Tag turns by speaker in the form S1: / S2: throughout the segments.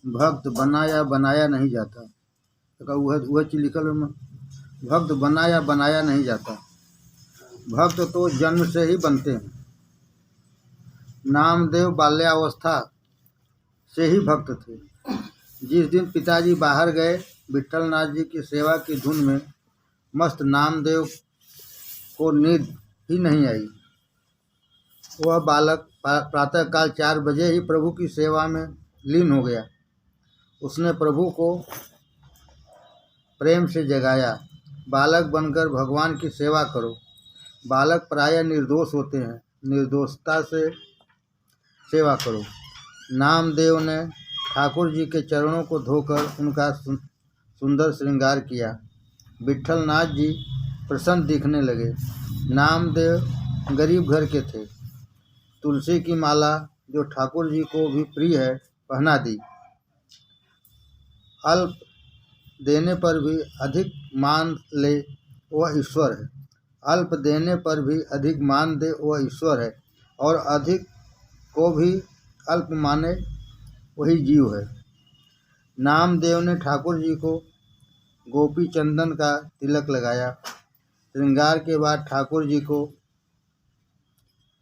S1: भक्त बना या बनाया नहीं जाता। तो वह चीज लिखल है, भक्त बना या बनाया नहीं जाता, भक्त तो जन्म से ही बनते हैं। नामदेव बाल्यावस्था से ही भक्त थे। जिस दिन पिताजी बाहर गए, विट्ठलनाथ जी की सेवा की धुन में मस्त नामदेव को नींद ही नहीं आई। वह बालक प्रातःकाल 4 बजे ही प्रभु की सेवा में लीन हो गया। उसने प्रभु को प्रेम से जगाया, बालक बनकर भगवान की सेवा करो। बालक प्रायः निर्दोष होते हैं, निर्दोषता से सेवा करो। नामदेव ने ठाकुर जी के चरणों को धोकर उनका सुंदर श्रृंगार किया। विट्ठलनाथ जी प्रसन्न दिखने लगे। नामदेव गरीब घर के थे। तुलसी की माला, जो ठाकुर जी को भी प्रिय है, पहना दी। अल्प देने पर भी अधिक मान ले वह ईश्वर है। अल्प देने पर भी अधिक मान दे वह ईश्वर है, और अधिक को भी अल्प माने वही जीव है। नामदेव ने ठाकुर जी को गोपी चंदन का तिलक लगाया। श्रृंगार के बाद ठाकुर जी को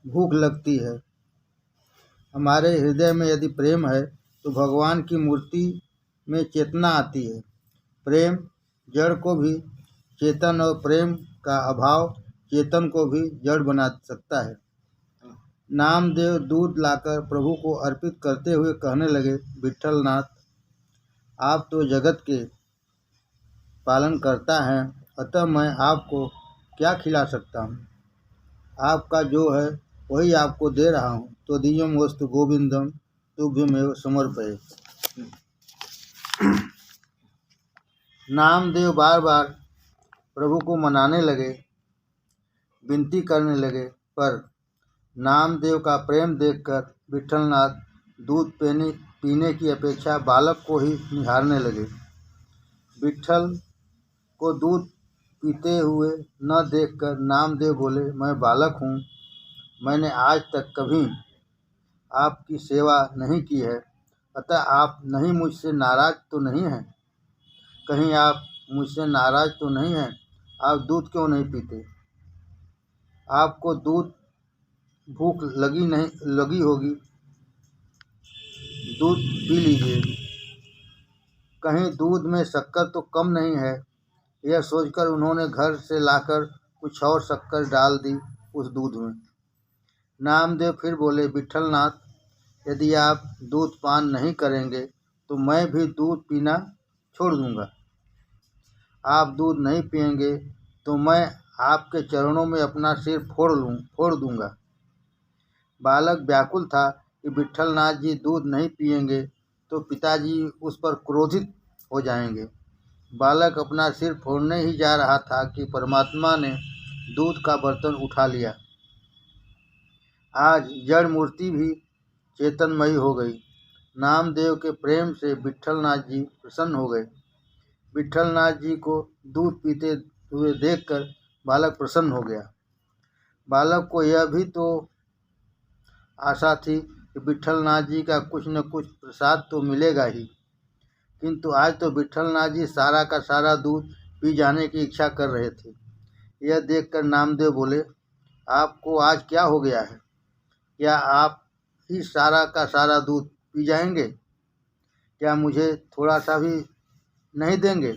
S1: भूख लगती है। हमारे हृदय में यदि प्रेम है तो भगवान की मूर्ति में चेतना आती है। प्रेम जड़ को भी चेतन और प्रेम का अभाव चेतन को भी जड़ बना सकता है। नामदेव दूध लाकर प्रभु को अर्पित करते हुए कहने लगे, विट्ठलनाथ, आप तो जगत के पालन करता हैं, अतः मैं आपको क्या खिला सकता हूँ। आपका जो है वही आपको दे रहा हूँ। तो दीयम वस्तु गोविंदम तुभ्यमेव समर्पये। नामदेव बार बार प्रभु को मनाने लगे, विनती करने लगे, पर नामदेव का प्रेम देखकर विट्ठलनाथ दूध पीने की अपेक्षा बालक को ही निहारने लगे। विट्ठल को दूध पीते हुए न देखकर नामदेव बोले, मैं बालक हूँ, मैंने आज तक कभी आपकी सेवा नहीं की है, अतः आप नहीं मुझसे नाराज तो नहीं हैं? कहीं आप मुझसे नाराज तो नहीं हैं? आप दूध क्यों नहीं पीते? आपको दूध भूख लगी होगी, दूध पी लीजिए। कहीं दूध में शक्कर तो कम नहीं है? यह सोचकर उन्होंने घर से लाकर कुछ और शक्कर डाल दी उस दूध में। नामदेव फिर बोले, विट्ठलनाथ, यदि आप दूध पान नहीं करेंगे तो मैं भी दूध पीना छोड़ दूंगा। आप दूध नहीं पिएंगे तो मैं आपके चरणों में अपना सिर फोड़ दूंगा। बालक व्याकुल था कि विट्ठलनाथ जी दूध नहीं पिएंगे तो पिताजी उस पर क्रोधित हो जाएंगे। बालक अपना सिर फोड़ने ही जा रहा था कि परमात्मा ने दूध का बर्तन उठा लिया। आज जड़ मूर्ति भी चेतनमयी हो गई। नामदेव के प्रेम से विट्ठलनाथ जी प्रसन्न हो गए। विट्ठलनाथ जी को दूध पीते हुए देखकर बालक प्रसन्न हो गया। बालक को यह भी तो आशा थी कि विट्ठलनाथ जी का कुछ न कुछ प्रसाद तो मिलेगा ही, किंतु आज तो विट्ठलनाथ जी सारा का सारा दूध पी जाने की इच्छा कर रहे थे। यह देखकर नामदेव बोले, आपको आज क्या हो गया है? क्या आप ही सारा का सारा दूध पी जाएंगे? क्या मुझे थोड़ा सा भी नहीं देंगे?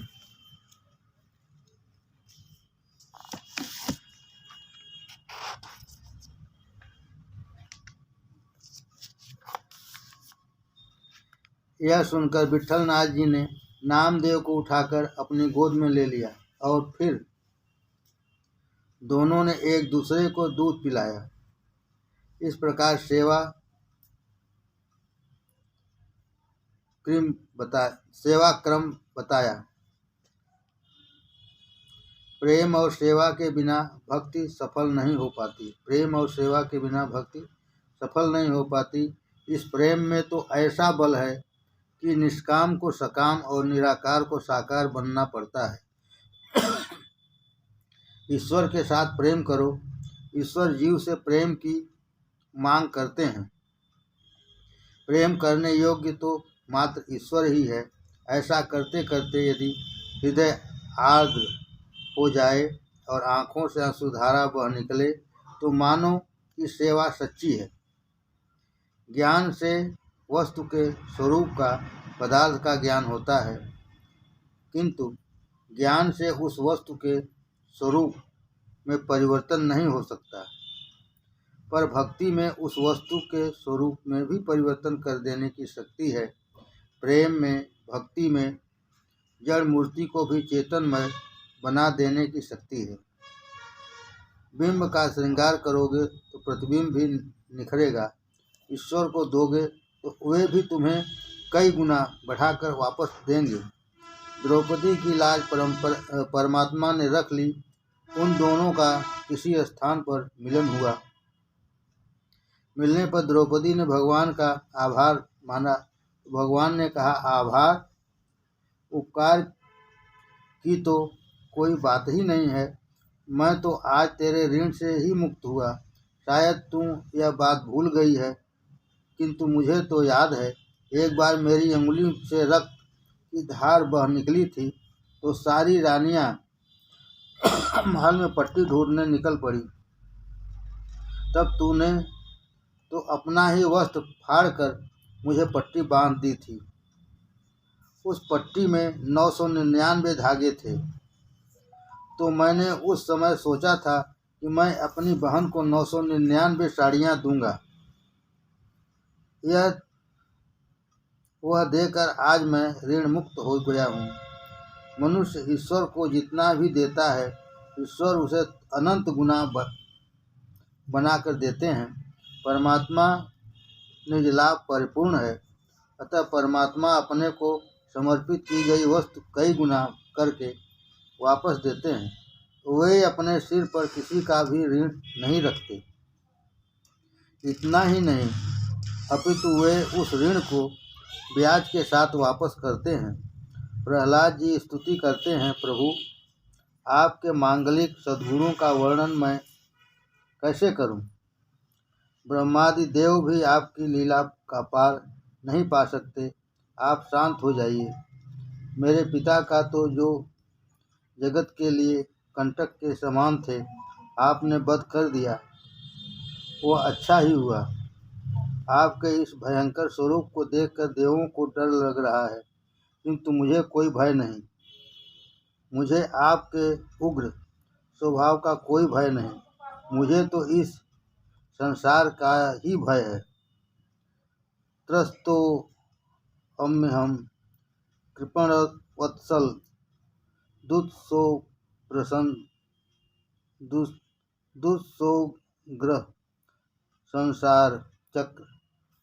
S1: यह सुनकर विट्ठलनाथ जी ने नामदेव को उठाकर अपनी गोद में ले लिया और फिर दोनों ने एक दूसरे को दूध पिलाया। इस प्रकार सेवा क्रम बताया। प्रेम और सेवा के बिना भक्ति सफल नहीं हो पाती। प्रेम और सेवा के बिना भक्ति सफल नहीं हो पाती। इस प्रेम में तो ऐसा बल है कि निष्काम को सकाम और निराकार को साकार बनना पड़ता है। ईश्वर के साथ प्रेम करो। ईश्वर जीव से प्रेम की मांग करते हैं। प्रेम करने योग्य तो मात्र ईश्वर ही है। ऐसा करते करते यदि हृदय आर्द्र हो जाए और आँखों से अश्रुधारा बह निकले तो मानो कि सेवा सच्ची है। ज्ञान से वस्तु के स्वरूप का पदार्थ का ज्ञान होता है, किंतु ज्ञान से उस वस्तु के स्वरूप में परिवर्तन नहीं हो सकता। पर भक्ति में उस वस्तु के स्वरूप में भी परिवर्तन कर देने की शक्ति है। प्रेम में, भक्ति में जड़ मूर्ति को भी चेतनमय बना देने की शक्ति है। बिंब का श्रृंगार करोगे तो प्रतिबिंब भी निखरेगा। ईश्वर को दोगे तो वे भी तुम्हें कई गुना बढ़ाकर वापस देंगे। द्रौपदी की लाज परमात्मा ने रख ली। उन दोनों का किसी स्थान पर मिलन हुआ। मिलने पर द्रौपदी ने भगवान का आभार माना। भगवान ने कहा, आभार, उपकार की तो कोई बात ही नहीं है। मैं तो आज तेरे ऋण से ही मुक्त हुआ। शायद तू यह बात भूल गई है, किंतु मुझे तो याद है। एक बार मेरी अंगुली से रक्त की धार बह निकली थी तो सारी रानियां महल में पट्टी ढूंढने निकल पड़ी। तब तूने तो अपना ही वस्त्र फाड़कर मुझे पट्टी बांध दी थी। उस पट्टी में 999 धागे थे। तो मैंने उस समय सोचा था कि मैं अपनी बहन को 999 साड़ियाँ दूंगा। वह देकर आज मैं ऋण मुक्त हो गया हूँ। मनुष्य ईश्वर को जितना भी देता है, ईश्वर उसे अनंत गुना बनाकर देते हैं। परमात्मा निजलाभ परिपूर्ण है, अतः परमात्मा अपने को समर्पित की गई वस्तु कई गुना करके वापस देते हैं। वे अपने सिर पर किसी का भी ऋण नहीं रखते। इतना ही नहीं, अपितु वे उस ऋण को ब्याज के साथ वापस करते हैं। प्रहलाद जी स्तुति करते हैं, प्रभु आपके मांगलिक सद्गुणों का वर्णन मैं कैसे करूं? ब्रह्मादि देव भी आपकी लीला का पार नहीं पा सकते। आप शांत हो जाइए। मेरे पिता का तो जो जगत के लिए कंटक के समान थे, आपने वध कर दिया, वो अच्छा ही हुआ। आपके इस भयंकर स्वरूप को देखकर देवों को डर लग रहा है, किंतु मुझे कोई भय नहीं। मुझे आपके उग्र स्वभाव का कोई भय नहीं। मुझे तो इस संसार का ही भय है। त्रस्तो हम कृपण वत्सल दुस्सो प्रसन्न दुस्सोग्रह संसार चक्र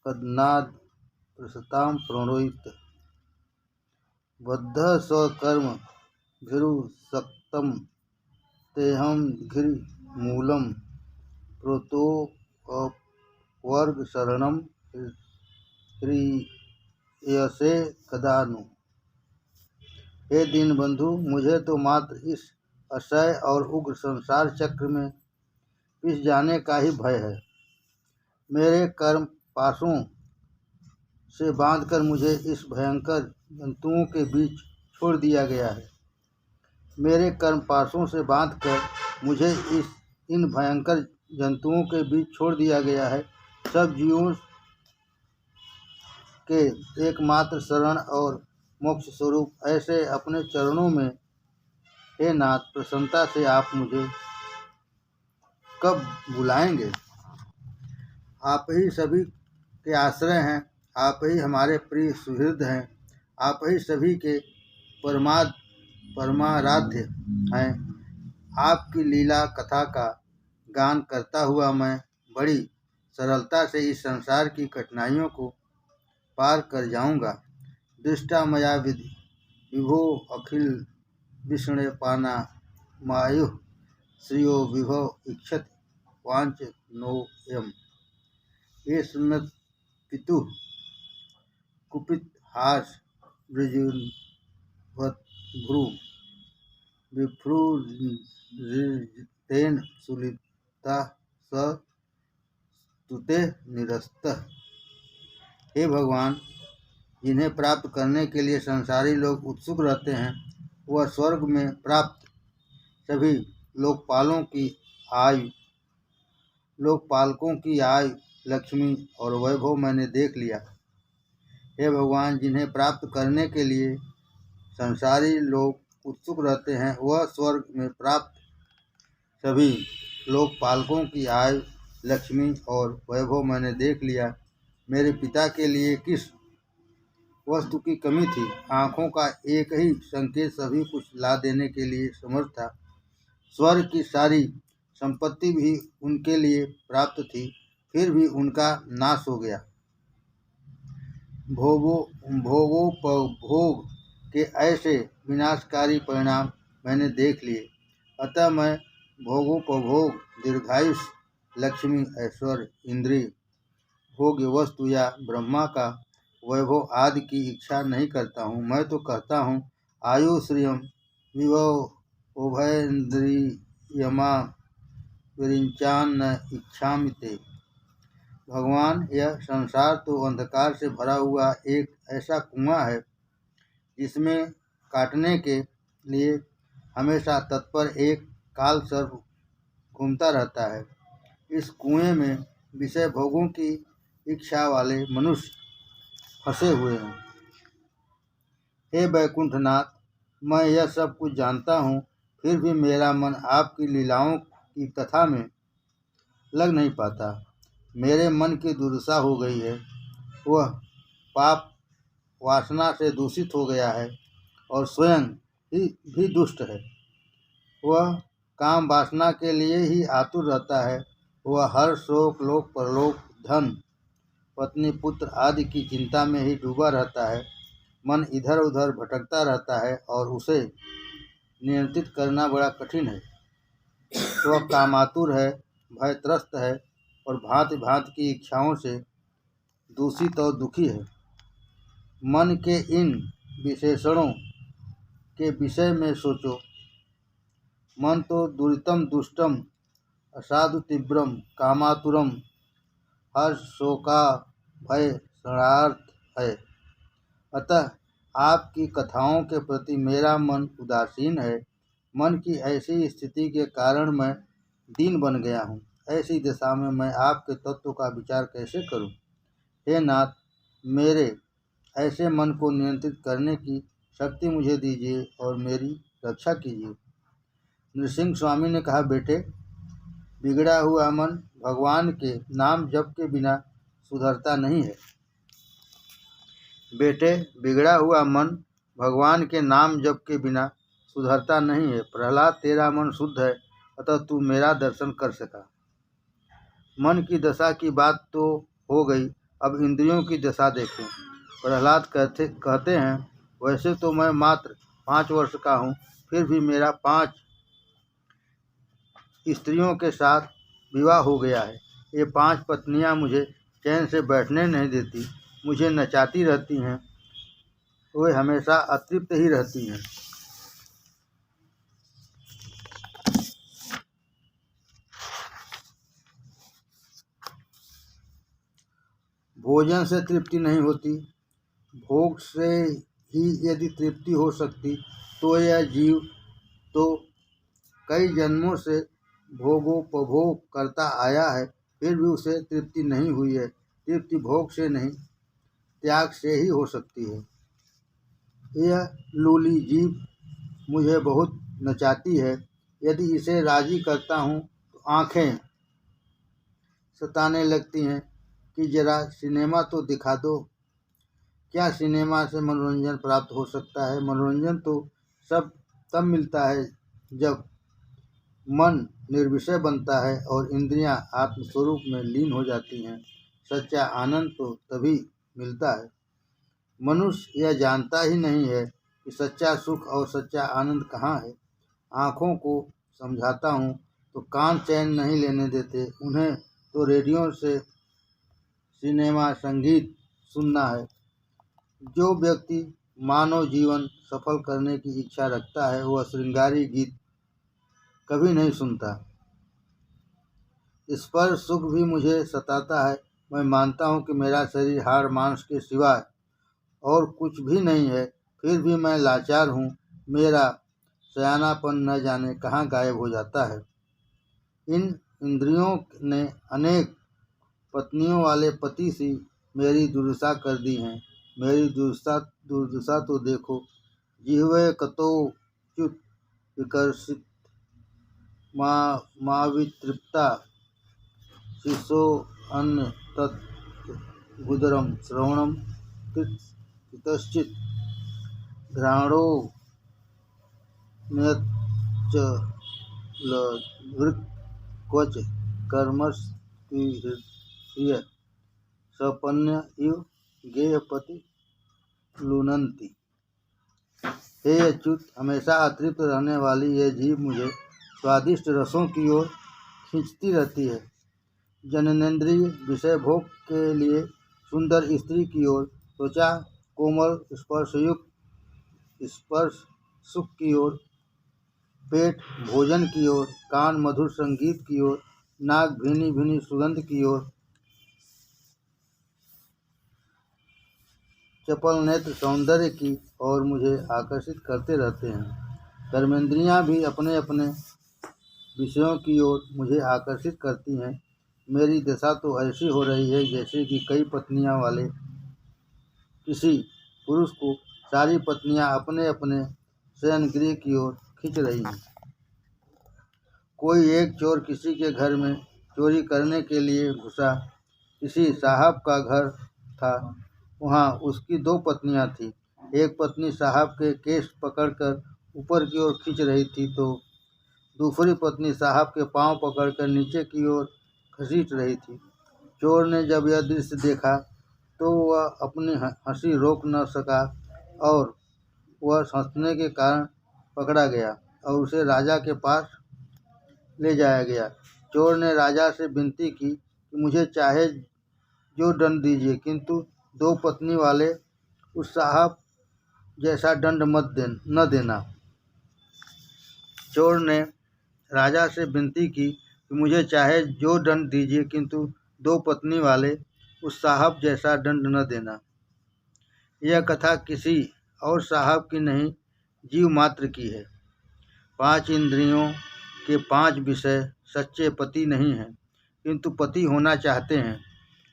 S1: कदनाद प्रसताम प्रणोहित बद्ध स्वकर्म भिरु सक्तम तेहम घिर मूलम प्रोतो वर्ग शरणम ह्रियसे कदानु। हे दीन बंधु, मुझे तो मात्र इस असह्य और उग्र संसार चक्र में पिस जाने का ही भय है। मेरे कर्म पाशों से बांधकर मुझे इस भयंकर जंतुओं के बीच छोड़ दिया गया है। मेरे कर्म पाशों से बांधकर मुझे इन भयंकर जंतुओं के बीच छोड़ दिया गया है। सब जीवों के एकमात्र शरण और मोक्ष स्वरूप ऐसे अपने चरणों में, हे नाथ, प्रसन्नता से आप मुझे कब बुलाएंगे? आप ही सभी के आश्रय हैं। आप ही हमारे प्रिय सुहृद हैं। आप ही सभी के परमाराध्य हैं। आपकी लीला कथा का गान करता हुआ मैं बड़ी सरलता से इस संसार की कठिनाइयों को पार कर जाऊंगा। दृष्टा मया विभो अखिल विष्णे पाना मायु श्रियो विभो इक्षत वांच नो यम। ये स्मृत पितु कुपित हास भ्रू विभ्रूतेन सुलिता स स्तुते निरस्तः। हे भगवान, जिन्हें प्राप्त करने के लिए संसारी लोग उत्सुक रहते हैं, वह स्वर्ग में प्राप्त सभी लोकपालकों की आयु, लक्ष्मी और वैभव मैंने देख लिया। हे भगवान, जिन्हें प्राप्त करने के लिए संसारी लोग उत्सुक रहते हैं, वह स्वर्ग में प्राप्त सभी लोकपालकों की आयु, लक्ष्मी और वैभव मैंने देख लिया। मेरे पिता के लिए किस वस्तु की कमी थी? आँखों का एक ही संकेत सभी कुछ ला देने के लिए समर्थ था। स्वर्ग की सारी संपत्ति भी उनके लिए प्राप्त थी, फिर भी उनका नाश हो गया। भोगोपभोग के ऐसे विनाशकारी परिणाम मैंने देख लिए। अतः मैं भोगोपभोग, दीर्घायुष, लक्ष्मी, ऐश्वर्य, इंद्रिय, भोग्य वस्तु या ब्रह्मा का वैभव आदि की इच्छा नहीं करता हूँ। मैं तो कहता हूँ, आयु श्रियम विभव उभयन्द्रियमा विरिंचान न इच्छामि ते। भगवान, यह संसार तो अंधकार से भरा हुआ एक ऐसा कुआं है जिसमें काटने के लिए हमेशा तत्पर एक काल सर्प घूमता रहता है। इस कुएं में विषय भोगों की इच्छा वाले मनुष्य फंसे हुए हैं। हे वैकुंठनाथ, मैं यह सब कुछ जानता हूँ, फिर भी मेरा मन आपकी लीलाओं की कथा में लग नहीं पाता। मेरे मन की दुर्दशा हो गई है। वह पाप वासना से दूषित हो गया है और स्वयं ही भी दुष्ट है। वह काम वासना के लिए ही आतुर रहता है। वह हर शोक, लोक परलोक, धन, पत्नी, पुत्र आदि की चिंता में ही डूबा रहता है। मन इधर उधर भटकता रहता है और उसे नियंत्रित करना बड़ा कठिन है। वह कामातुर है, भयत्रस्त है और भांति भांति की इच्छाओं से दूषित और दुखी है। मन के इन विशेषणों के विषय में सोचो। मन तो दुरितम, दुष्टम, असाधु, तीव्रम, कामातुरम, हर्ष, शोका, भय, शरणार्थ है। अतः आपकी कथाओं के प्रति मेरा मन उदासीन है। मन की ऐसी स्थिति के कारण मैं दीन बन गया हूँ। ऐसी दशा में मैं आपके तत्व का विचार कैसे करूँ? हे नाथ, मेरे ऐसे मन को नियंत्रित करने की शक्ति मुझे दीजिए और मेरी रक्षा कीजिए। नृसिंह स्वामी ने कहा, बेटे, बिगड़ा हुआ मन भगवान के नाम जप के बिना सुधरता नहीं है। बेटे, बिगड़ा हुआ मन भगवान के नाम जप के बिना सुधरता नहीं है। प्रहलाद, तेरा मन शुद्ध है, अतः तू मेरा दर्शन कर सका। मन की दशा की बात तो हो गई, अब इंद्रियों की दशा देखें। प्रहलाद कहते हैं, वैसे तो मैं मात्र 5 वर्ष का हूँ, फिर भी मेरा 5 स्त्रियों के साथ विवाह हो गया है। ये 5 पत्नियां मुझे चैन से बैठने नहीं देती, मुझे नचाती रहती हैं। वे हमेशा अतृप्त ही रहती हैं। भोजन से तृप्ति नहीं होती। भोग से ही यदि तृप्ति हो सकती तो यह जीव तो कई जन्मों से भोगोपभोग करता आया है, फिर भी उसे तृप्ति नहीं हुई है। तृप्ति भोग से नहीं, त्याग से ही हो सकती है। यह लूली जीव मुझे बहुत नचाती है। यदि इसे राजी करता हूँ तो आँखें सताने लगती हैं कि जरा सिनेमा तो दिखा दो। क्या सिनेमा से मनोरंजन प्राप्त हो सकता है? मनोरंजन तो सब तब मिलता है जब मन निर्विषय बनता है और इंद्रियां आत्मस्वरूप में लीन हो जाती हैं। सच्चा आनंद तो तभी मिलता है। मनुष्य यह जानता ही नहीं है कि सच्चा सुख और सच्चा आनंद कहाँ है। आँखों को समझाता हूँ तो कान चैन नहीं लेने देते। उन्हें तो रेडियो से सिनेमा, संगीत सुनना है। जो व्यक्ति मानव जीवन सफल करने की इच्छा रखता है, वह श्रृंगारी गीत कभी नहीं सुनता। स्पर्श सुख भी मुझे सताता है। मैं मानता हूँ कि मेरा शरीर हाड़ मांस के सिवाय और कुछ भी नहीं है, फिर भी मैं लाचार हूँ। मेरा सयानापन न जाने कहाँ गायब हो जाता है। इन इंद्रियों ने अनेक पत्नियों वाले पति से मेरी दुर्दशा कर दी है। मेरी दुर्दशा तो देखो। जिह्वे कतो च्युत विकर्षित मावितृप्ता शिशो अन्न तत् गुदरम श्रवणम कृतश्चित घ्राणो नियच्च क्वच कर्मस्त्रिय सपन्य इव गेयपति लुनंती। हे अच्युत, हमेशा अतृप्त रहने वाली यह जीभ मुझे स्वादिष्ट रसों की ओर खींचती रहती है। जननेन्द्रिय विषय भोग के लिए सुंदर स्त्री की ओर, त्वचा कोमल स्पर्श सुख की ओर, पेट भोजन की ओर, कान मधुर संगीत की ओर, नाक भीनी भीनी सुगंध की ओर, चपल नेत्र सौंदर्य की ओर मुझे आकर्षित करते रहते हैं। कर्मेंद्रियां भी अपने अपने विषयों की ओर मुझे आकर्षित करती हैं। मेरी दशा तो ऐसी हो रही है जैसे कि कई पत्नियां वाले किसी पुरुष को सारी पत्नियां अपने अपने शयनगृह की ओर खींच रही हैं। कोई एक चोर किसी के घर में चोरी करने के लिए घुसा। किसी साहब का घर था। वहाँ उसकी 2 पत्नियां थीं। एक पत्नी साहब के केश पकड़कर ऊपर की ओर खींच रही थी तो दूसरी पत्नी साहब के पांव पकड़कर नीचे की ओर घसीट रही थी। चोर ने जब यह दृश्य देखा तो वह अपनी हंसी रोक न सका और वह हंसने के कारण पकड़ा गया और उसे राजा के पास ले जाया गया। चोर ने राजा से विनती की कि मुझे चाहे जो दंड दीजिए, किंतु 2 पत्नी वाले उस साहब जैसा दंड न देना। चोर ने राजा से विनती की कि मुझे चाहे जो दंड दीजिए, किंतु 2 पत्नी वाले उस साहब जैसा दंड न देना। यह कथा किसी और साहब की नहीं, जीव मात्र की है। 5 इंद्रियों के 5 विषय सच्चे पति नहीं हैं, किंतु पति होना चाहते हैं।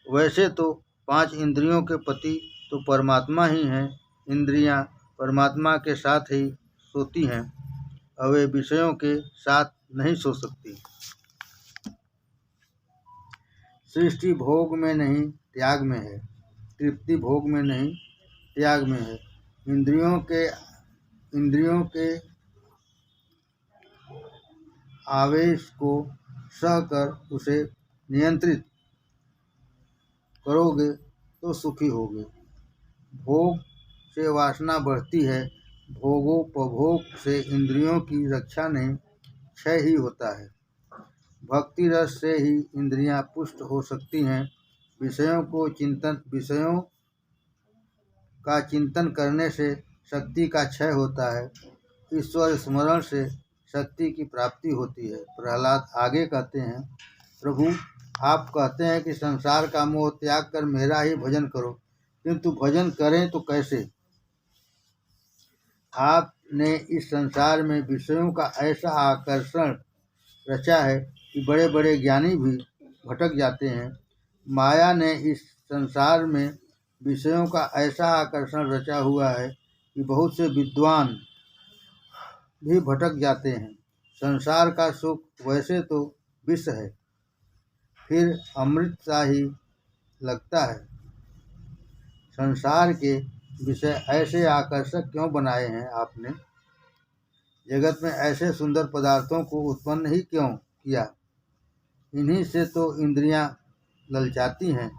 S1: वैसे तो 5 इंद्रियों के पति तो परमात्मा ही हैं। इंद्रियां परमात्मा के साथ ही सोती हैं और वे विषयों के साथ नहीं सो सकती। सृष्टि भोग में नहीं त्याग में है, तृप्ति भोग में नहीं त्याग में है। इंद्रियों के आवेश को सहकर उसे नियंत्रित करोगे तो सुखी होगे। भोग से वासना बढ़ती है। भोगोपभोग से इंद्रियों की रक्षा नहीं, क्षय ही होता है। भक्ति रस से ही इंद्रियां पुष्ट हो सकती हैं। विषयों का चिंतन करने से शक्ति का क्षय होता है। ईश्वर स्मरण से शक्ति की प्राप्ति होती है। प्रहलाद आगे कहते हैं, प्रभु आप कहते हैं कि संसार का मोह त्याग कर मेरा ही भजन करो, किंतु भजन करें तो कैसे? आपने इस संसार में विषयों का ऐसा आकर्षण रचा है कि बड़े बड़े ज्ञानी भी भटक जाते हैं। माया ने इस संसार में विषयों का ऐसा आकर्षण रचा हुआ है कि बहुत से विद्वान भी भटक जाते हैं। संसार का सुख वैसे तो विष है, फिर अमृत सा ही लगता है। संसार के विषय ऐसे आकर्षक क्यों बनाए हैं आपने? जगत में ऐसे सुंदर पदार्थों को उत्पन्न ही क्यों किया? इन्हीं से तो इंद्रियां ललचाती हैं,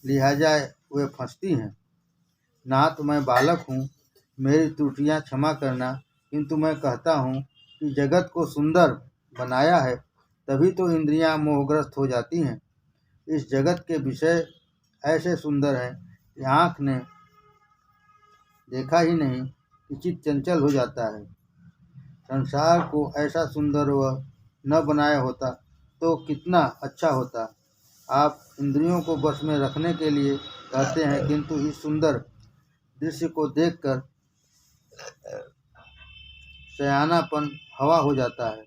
S1: लिहाजा वे फंसती हैं। नाथ मैं बालक हूँ, मेरी त्रुटियां क्षमा करना, किंतु मैं कहता हूँ कि जगत को सुंदर बनाया है तभी तो इंद्रियां मोहग्रस्त हो जाती हैं। इस जगत के विषय ऐसे सुंदर हैं कि आँख ने देखा ही नहीं कि चित्त चंचल हो जाता है। संसार को ऐसा सुंदर वह न बनाया होता तो कितना अच्छा होता। आप इंद्रियों को बस में रखने के लिए कहते हैं, किंतु इस सुंदर दृश्य को देखकर सयानापन हवा हो जाता है।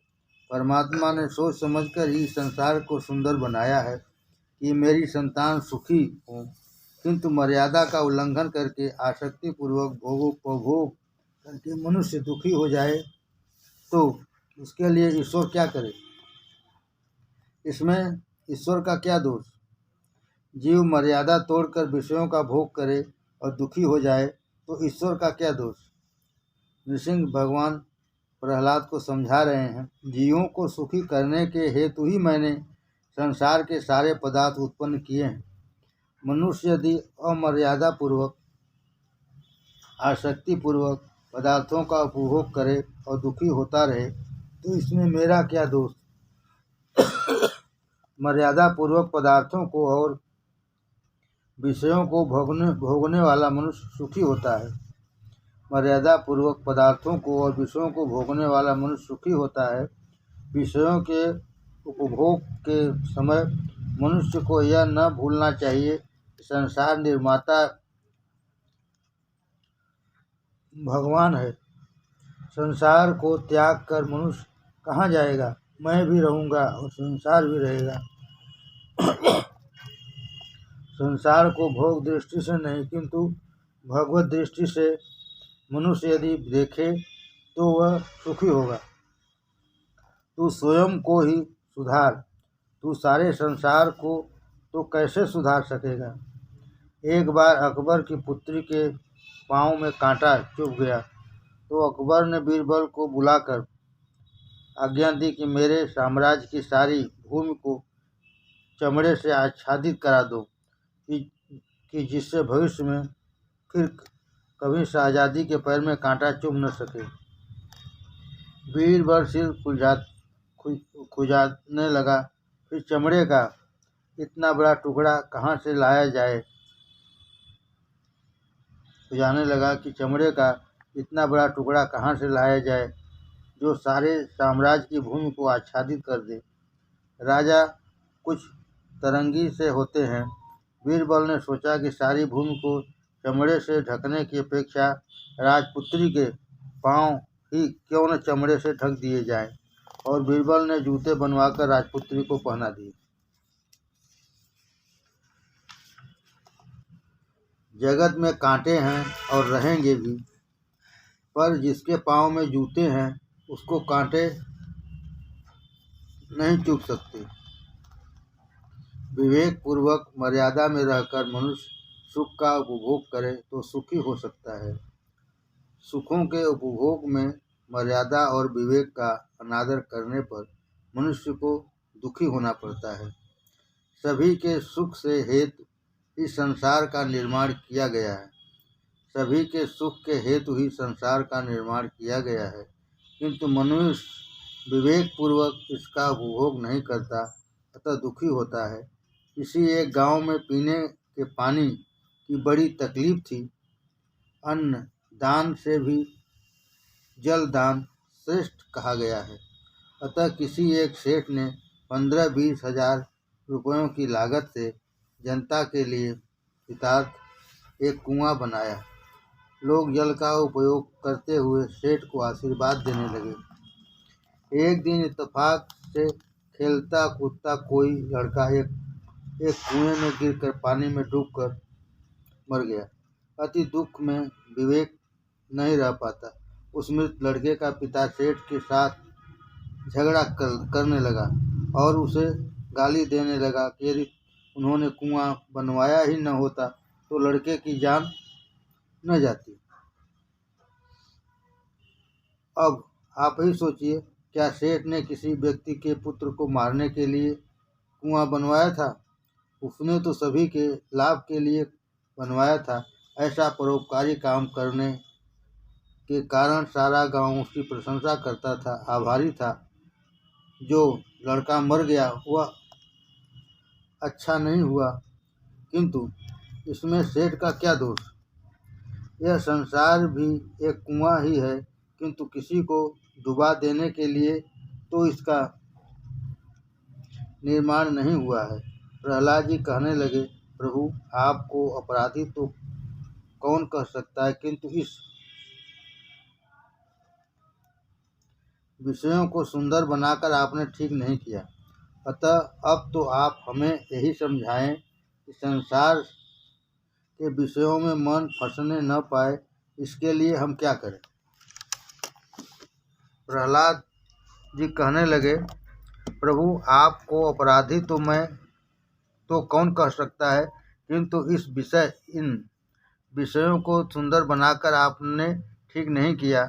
S1: परमात्मा ने सोच समझकर ही संसार को सुंदर बनाया है कि मेरी संतान सुखी हो, किंतु मर्यादा का उल्लंघन करके आसक्ति पूर्वक भोग करके मनुष्य दुखी हो जाए तो उसके लिए ईश्वर क्या करे? इसमें ईश्वर का क्या दोष? जीव मर्यादा तोड़कर विषयों का भोग करे और दुखी हो जाए तो ईश्वर का क्या दोष? नृसिंह भगवान प्रहलाद को समझा रहे हैं, जीवों को सुखी करने के हेतु ही मैंने संसार के सारे पदार्थ उत्पन्न किए हैं। मनुष्य यदि अमर्यादा पूर्वक आसक्ति पूर्वक पदार्थों का उपभोग करे और दुखी होता रहे तो इसमें मेरा क्या दोष? मर्यादा पूर्वक पदार्थों को और विषयों को भोगने वाला मनुष्य सुखी होता है। मर्यादा पूर्वक पदार्थों को और विषयों को भोगने वाला मनुष्य सुखी होता है। विषयों के उपभोग के समय मनुष्य को यह न भूलना चाहिए कि संसार निर्माता भगवान है। संसार को त्याग कर मनुष्य कहाँ जाएगा? मैं भी रहूँगा और संसार भी रहेगा। संसार को भोग दृष्टि से नहीं किंतु भगवत दृष्टि से मनुष्य यदि देखे तो वह सुखी होगा। तू स्वयं को ही सुधार, तू सारे संसार को तो कैसे सुधार सकेगा? एक बार अकबर की पुत्री के पाँव में कांटा चुभ गया तो अकबर ने बीरबल को बुलाकर आज्ञा दी कि मेरे साम्राज्य की सारी भूमि को चमड़े से आच्छादित करा दो कि जिससे भविष्य में फिर कभी शहजादी के पैर में कांटा चुभ न सके। बीरबल सिर खुजाने लगा, फिर चमड़े का इतना बड़ा टुकड़ा कहाँ से लाया जाए? खुजाने लगा कि चमड़े का इतना बड़ा टुकड़ा कहाँ से लाया जाए जो सारे साम्राज्य की भूमि को आच्छादित कर दे। राजा कुछ तरंगी से होते हैं। बीरबल ने सोचा कि सारी भूमि को चमड़े से ढकने की अपेक्षा राजपुत्री के पांव ही क्यों न चमड़े से ढक दिए जाएं, और बीरबल ने जूते बनवाकर राजपुत्री को पहना दिए। जगत में कांटे हैं और रहेंगे भी, पर जिसके पांव में जूते हैं उसको कांटे नहीं चुभ सकते। विवेक पूर्वक मर्यादा में रहकर मनुष्य सुख का उपभोग करे तो सुखी हो सकता है। सुखों के उपभोग में मर्यादा और विवेक का अनादर करने पर मनुष्य को दुखी होना पड़ता है। सभी के सुख से हेतु इस संसार का निर्माण किया गया है। सभी के सुख के हेतु ही संसार का निर्माण किया गया है, किंतु मनुष्य विवेक पूर्वक इसका उपभोग नहीं करता, अतः दुखी होता है। किसी एक गांव में पीने के पानी की बड़ी तकलीफ थी। अन्न दान से भी जल दान श्रेष्ठ कहा गया है। अतः किसी एक सेठ ने 15-20 हजार रुपयों की लागत से जनता के लिए हितार्थ एक कुआं बनाया। लोग जल का उपयोग करते हुए सेठ को आशीर्वाद देने लगे। एक दिन इत्तेफाक से खेलता कूदता कोई लड़का एक कुएं में गिरकर पानी में डूबकर मर गया। अति दुख में विवेक नहीं रह पाता। उस मृत लड़के का पिता सेठ के साथ झगड़ा करने लगा और उसे गाली देने लगा कि यदि उन्होंने कुआं बनवाया ही न होता तो लड़के की जान न जाती। अब आप ही सोचिए, क्या सेठ ने किसी व्यक्ति के पुत्र को मारने के लिए कुआं बनवाया था? उसने तो सभी के लाभ के लिए बनवाया था। ऐसा परोपकारी काम करने के कारण सारा गांव उसकी प्रशंसा करता था, आभारी था। जो लड़का मर गया वह अच्छा नहीं हुआ, किंतु इसमें सेठ का क्या दोष? यह संसार भी एक कुआं ही है, किंतु किसी को डुबा देने के लिए तो इसका निर्माण नहीं हुआ है। प्रहलाद जी कहने लगे, प्रभु आपको अपराधी तो कौन कह सकता है, किंतु इस विषयों को सुंदर बनाकर आपने ठीक नहीं किया। अतः अब तो आप हमें यही समझाएं कि संसार के विषयों में मन फंसने न पाए, इसके लिए हम क्या करें। प्रहलाद जी कहने लगे, प्रभु आपको अपराधी तो मैं तो कौन कह सकता है, किंतु इन विषयों को सुंदर बनाकर आपने ठीक नहीं किया।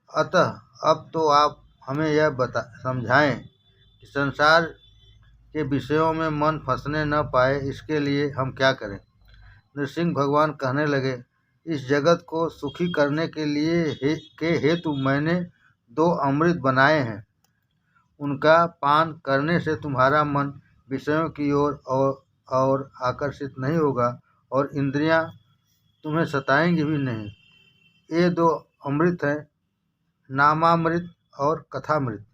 S1: अतः अब तो आप हमें यह समझाएं कि संसार के विषयों में मन फंसने न पाए, इसके लिए हम क्या करें। नृसिंह भगवान कहने लगे, इस जगत को सुखी करने के लिए के हेतु मैंने 2 अमृत बनाए हैं। उनका पान करने से तुम्हारा मन विषयों की ओर और आकर्षित नहीं होगा और इंद्रियां तुम्हें सताएंगी भी नहीं। ये 2 अमृत हैं, नामामृत और कथामृत।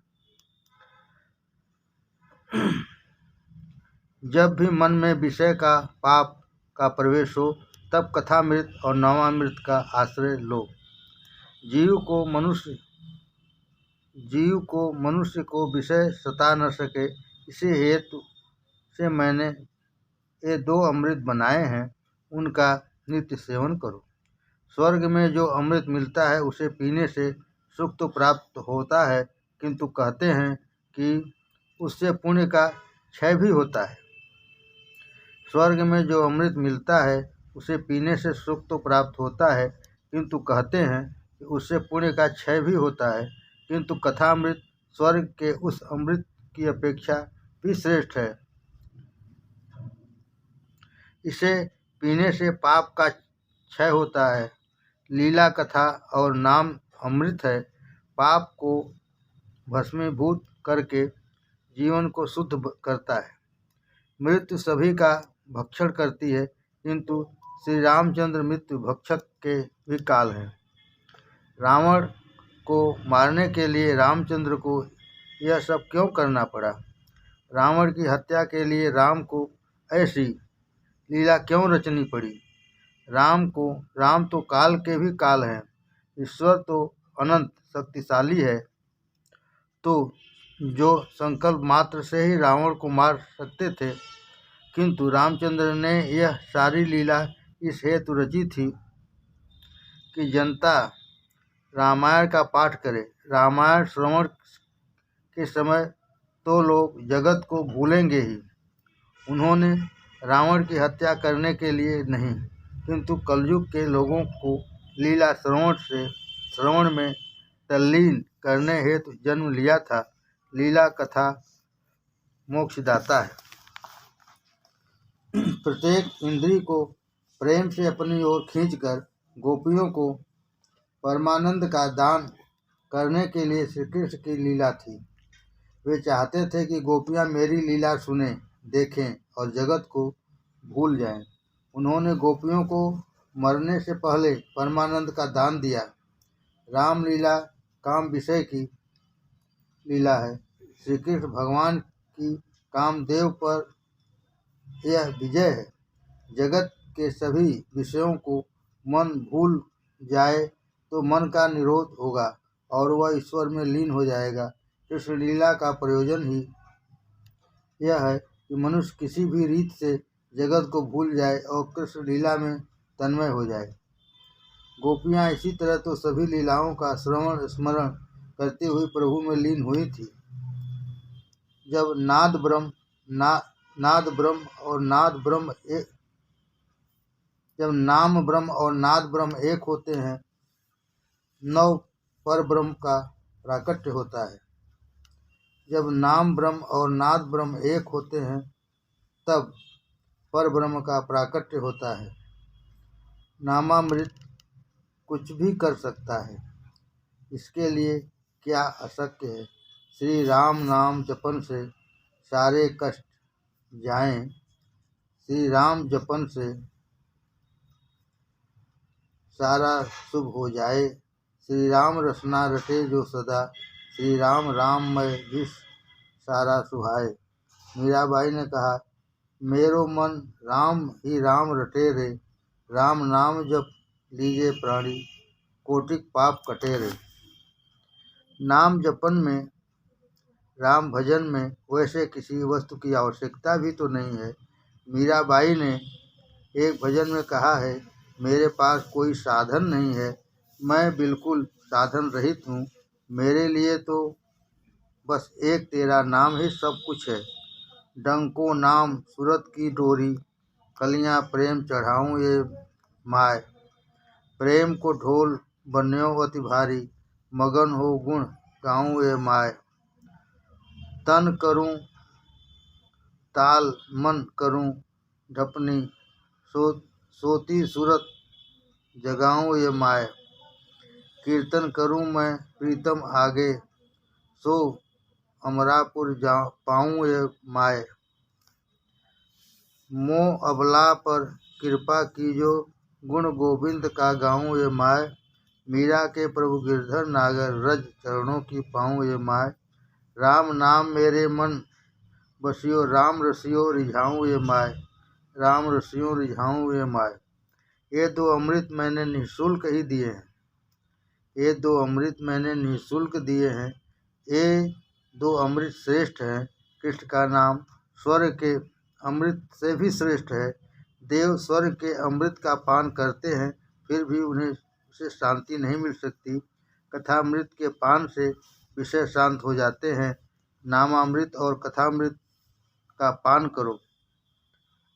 S1: जब भी मन में विषय का पाप का प्रवेश हो, तब कथामृत और नामामृत का आश्रय लो। जीव को मनुष्य को विषय सता न सके, इसी हेतु से मैंने ये 2 अमृत बनाए हैं। उनका नित्य सेवन करो। स्वर्ग में जो अमृत मिलता है उसे पीने से सुख तो प्राप्त होता है, किंतु कहते हैं कि उससे पुण्य का क्षय भी होता है। स्वर्ग में जो अमृत मिलता है उसे पीने से सुख तो प्राप्त होता है, किंतु कहते हैं कि उससे पुण्य का क्षय भी होता है। किंतु कथामृत स्वर्ग के उस अमृत की अपेक्षा भी श्रेष्ठ है। इसे पीने से पाप का क्षय होता है। लीला कथा और नाम अमृत है। पाप को भस्मीभूत करके जीवन को शुद्ध करता है। मृत्यु सभी का भक्षण करती है, किंतु श्री रामचंद्र मृत्यु भक्षक के भी काल हैं। रावण को मारने के लिए रामचंद्र को यह सब क्यों करना पड़ा। रावण की हत्या के लिए राम को ऐसी लीला क्यों रचनी पड़ी। राम तो काल के भी काल हैं। ईश्वर तो अनंत शक्तिशाली है, तो जो संकल्प मात्र से ही रावण को मार सकते थे, किंतु रामचंद्र ने यह सारी लीला इस हेतु रची थी कि जनता रामायण का पाठ करे। रामायण श्रवण के समय तो लोग जगत को भूलेंगे ही। उन्होंने रावण की हत्या करने के लिए नहीं, किंतु कलयुग के लोगों को लीला श्रवण में तल्लीन करने हेतु जन्म लिया था। लीला कथा मोक्षदाता है। प्रत्येक इंद्री को प्रेम से अपनी ओर खींचकर गोपियों को परमानंद का दान करने के लिए श्री कृष्ण की लीला थी। वे चाहते थे कि गोपियां मेरी लीला सुनें, देखें और जगत को भूल जाएं। उन्होंने गोपियों को मरने से पहले परमानंद का दान दिया। रामलीला काम विषय की लीला है। श्री कृष्ण भगवान की कामदेव पर यह विजय है। जगत के सभी विषयों को मन भूल जाए तो मन का निरोध होगा और वह ईश्वर में लीन हो जाएगा। कृष्ण लीला का प्रयोजन ही यह है कि मनुष्य किसी भी रीत से जगत को भूल जाए और कृष्ण लीला में तन्मय हो जाए। गोपियां इसी तरह तो सभी लीलाओं का श्रवण स्मरण करती हुई प्रभु में लीन हुई थी। जब नाद ब्रह्म और नाद ब्रह्म जब नाम ब्रह्म और नाद ब्रह्म एक होते हैं, नव पर ब्रह्म का प्राकट्य होता है। जब नाम ब्रह्म और नाद ब्रह्म एक होते हैं, तब पर ब्रह्म का प्राकट्य होता है। नामामृत कुछ भी कर सकता है, इसके लिए क्या अशक्य है। श्री राम नाम जपन से सारे कष्ट जाएं। श्री राम जपन से सारा शुभ हो जाए। श्री राम रसना रटे जो सदा, श्री राम राममय विष सारा सुहाए। मीराबाई ने कहा, मेरो मन राम ही राम रटे रे, राम नाम जप लीजे प्राणी, कोटिक पाप कटे रे। नाम जपन में, राम भजन में वैसे किसी वस्तु की आवश्यकता भी तो नहीं है। मीराबाई ने एक भजन में कहा है, मेरे पास कोई साधन नहीं है, मैं बिल्कुल साधन रहित हूँ, मेरे लिए तो बस एक तेरा नाम ही सब कुछ है। डंको नाम सूरत की डोरी, कलियां प्रेम चढ़ाऊं ये माय, प्रेम को ढोल बन्यो अति भारी, मगन हो गुण गाऊं ये माय। तन करूं ताल मन करूं ढपनी, सोती सूरत जगाऊं ये माय, कीर्तन करूं मैं प्रीतम आगे, सो अमरापुर पाऊं ये माय। मोह अबला पर कृपा कीजो, गुण गोविंद का गाऊं ये माय, मीरा के प्रभु गिरधर नागर, रज चरणों की पाऊं ये माय। राम नाम मेरे मन बसियो, राम रसियो रिझाऊं ये माय, राम रसियो रिझाऊं ये माय। ये दो अमृत मैंने निःशुल्क ही दिए हैं, ये दो अमृत मैंने निःशुल्क दिए हैं, ये दो अमृत श्रेष्ठ हैं। कृष्ण का नाम स्वर्ग के अमृत से भी श्रेष्ठ है। देव स्वर्ग के अमृत का पान करते हैं, फिर भी उन्हें से शांति नहीं मिल सकती। कथामृत के पान से विषय शांत हो जाते हैं। नामामृत और कथामृत का पान करो।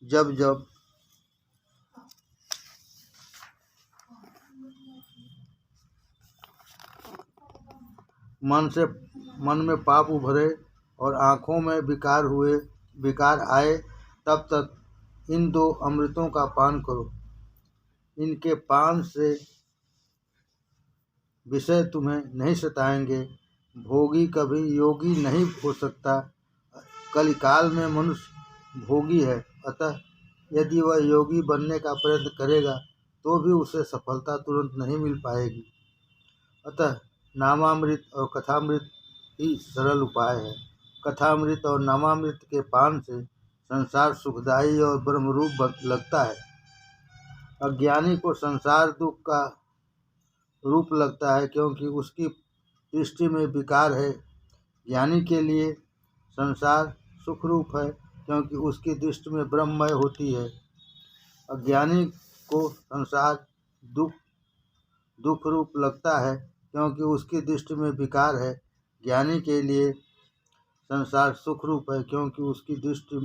S1: जब जब मन में पाप उभरे और आँखों में विकार आए, तब तक इन दो अमृतों का पान करो। इनके पान से विषय तुम्हें नहीं सताएंगे। भोगी कभी योगी नहीं हो सकता। कलिकाल में मनुष्य भोगी है, अतः यदि वह योगी बनने का प्रयत्न करेगा तो भी उसे सफलता तुरंत नहीं मिल पाएगी। अतः नामामृत और कथामृत ही सरल उपाय है। कथामृत और नामामृत के पान से संसार सुखदायी और ब्रह्मरूप लगता है। अज्ञानी को संसार दुख का रूप लगता है, क्योंकि उसकी दृष्टि में विकार है। ज्ञानी के लिए संसार सुख रूप है, क्योंकि उसकी दृष्टि में ब्रह्ममय होती है। अज्ञानी को संसार दुख रूप लगता है, क्योंकि उसकी दृष्टि में विकार है। ज्ञानी के लिए संसार सुख रूप है, क्योंकि उसकी दृष्टि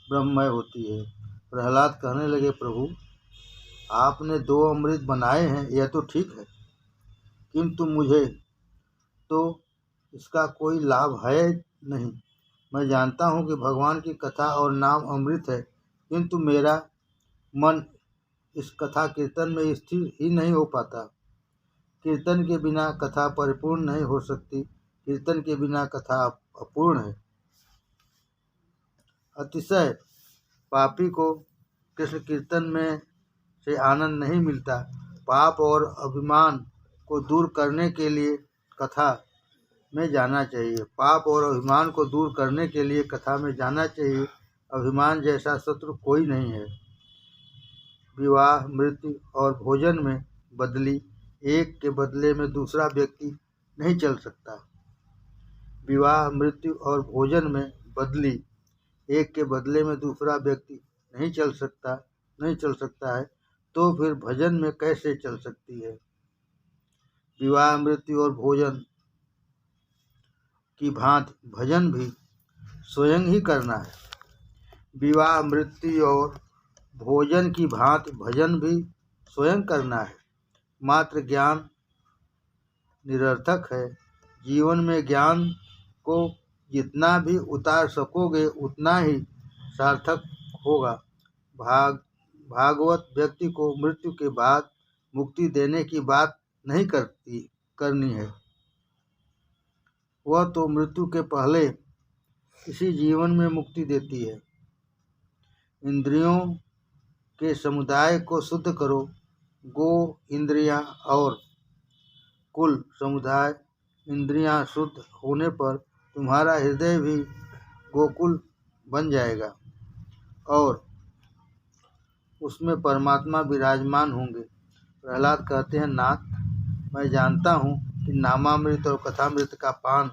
S1: ब्रह्ममय होती है। प्रहलाद कहने लगे, प्रभु आपने दो अमृत बनाए हैं, यह तो ठीक है, किंतु मुझे तो इसका कोई लाभ है नहीं। मैं जानता हूँ कि भगवान की कथा और नाम अमृत है, किंतु मेरा मन इस कथा कीर्तन में स्थिर ही नहीं हो पाता। कीर्तन के बिना कथा परिपूर्ण नहीं हो सकती। कीर्तन के बिना कथा अपूर्ण है। अतिशय पापी को कृष्ण कीर्तन में से आनंद नहीं मिलता। पाप और अभिमान को दूर करने के लिए कथा में जाना चाहिए। पाप और अभिमान को दूर करने के लिए कथा में जाना चाहिए। अभिमान जैसा शत्रु कोई नहीं है। विवाह, मृत्यु और भोजन में बदली, एक के बदले में दूसरा व्यक्ति नहीं चल सकता। विवाह, मृत्यु और भोजन में बदली, एक के बदले में दूसरा व्यक्ति नहीं चल सकता है, तो फिर भजन में कैसे चल सकती है। विवाह, मृत्यु और भोजन की भांति भजन भी स्वयं ही करना है। विवाह, मृत्यु और भोजन की भांति भजन भी स्वयं करना है। मात्र ज्ञान निरर्थक है। जीवन में ज्ञान को जितना भी उतार सकोगे उतना ही सार्थक होगा। भागवत व्यक्ति को मृत्यु के बाद मुक्ति देने की बात नहीं करनी है। वह तो मृत्यु के पहले इसी जीवन में मुक्ति देती है। इंद्रियों के समुदाय को शुद्ध करो। गो इंद्रियां और कुल समुदाय इंद्रियां शुद्ध होने पर तुम्हारा हृदय भी गोकुल बन जाएगा और उसमें परमात्मा विराजमान होंगे। प्रहलाद कहते हैं, नाथ, मैं जानता हूँ कि नामामृत और कथामृत का पान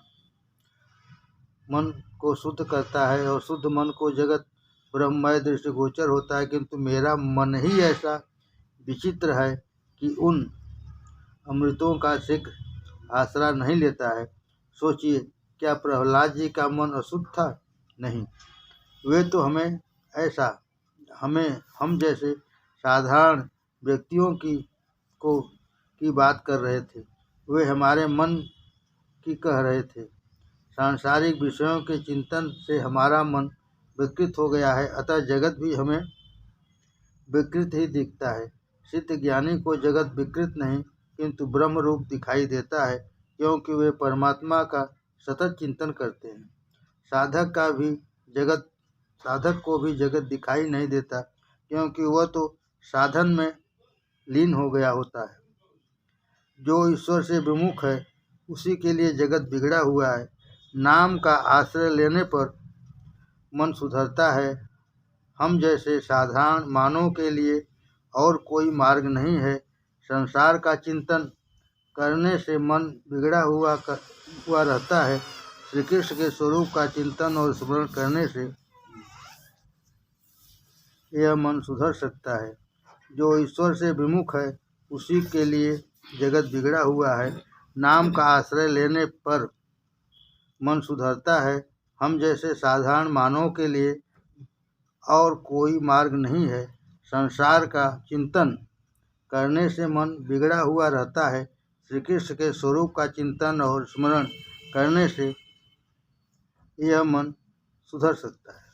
S1: मन को शुद्ध करता है और शुद्ध मन को जगत ब्रह्ममय दृष्टिगोचर होता है, किंतु मेरा मन ही ऐसा विचित्र है कि उन अमृतों का शीघ्र आसरा नहीं लेता है। सोचिए, क्या प्रहलाद जी का मन अशुद्ध था? नहीं, वे तो हम जैसे साधारण व्यक्तियों की बात कर रहे थे। वे हमारे मन की कह रहे थे। सांसारिक विषयों के चिंतन से हमारा मन विकृत हो गया है, अतः जगत भी हमें विकृत ही दिखता है। सिद्ध ज्ञानी को जगत विकृत नहीं किंतु ब्रह्म रूप दिखाई देता है, क्योंकि वे परमात्मा का सतत चिंतन करते हैं। साधक को भी जगत दिखाई नहीं देता, क्योंकि वह तो साधन में लीन हो गया होता है। जो ईश्वर से विमुख है उसी के लिए जगत बिगड़ा हुआ है। नाम का आश्रय लेने पर मन सुधरता है। हम जैसे साधारण मानव के लिए और कोई मार्ग नहीं है। संसार का चिंतन करने से मन बिगड़ा हुआ रहता है। श्री कृष्ण के स्वरूप का चिंतन और स्मरण करने से यह मन सुधर सकता है। जो ईश्वर से विमुख है उसी के लिए जगत बिगड़ा हुआ है। नाम का आश्रय लेने पर मन सुधरता है। हम जैसे साधारण मानव के लिए और कोई मार्ग नहीं है। संसार का चिंतन करने से मन बिगड़ा हुआ रहता है। श्री कृष्ण के स्वरूप का चिंतन और स्मरण करने से यह मन सुधर सकता है।